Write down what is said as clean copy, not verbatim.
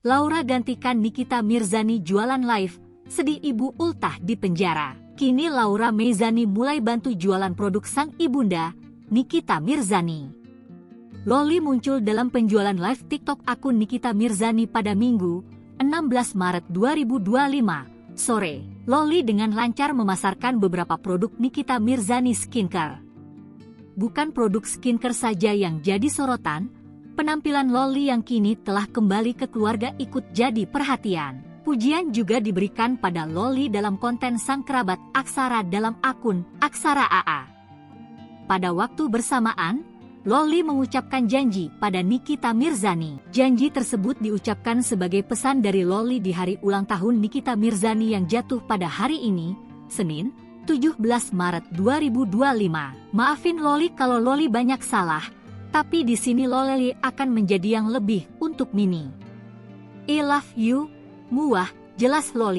Laura gantikan Nikita Mirzani jualan live, sedih ibu ultah di penjara. Kini Laura Meizani mulai bantu jualan produk sang ibunda, Nikita Mirzani. Loli muncul dalam penjualan live TikTok akun Nikita Mirzani pada Minggu, 16 Maret 2025, sore. Loli dengan lancar memasarkan beberapa produk Nikita Mirzani Skincare. Bukan produk skincare saja yang jadi sorotan, penampilan Loli yang kini telah kembali ke keluarga ikut jadi perhatian. Pujian juga diberikan pada Loli dalam konten sang kerabat Aksara dalam akun Aksara AA. Pada waktu bersamaan, Loli mengucapkan janji pada Nikita Mirzani. Janji tersebut diucapkan sebagai pesan dari Loli di hari ulang tahun Nikita Mirzani yang jatuh pada hari ini, Senin, 17 Maret 2025. Maafin Loli kalau Loli banyak salah, tapi di sini Loli akan menjadi yang lebih untuk Mini. I love you, muah, jelas Loli.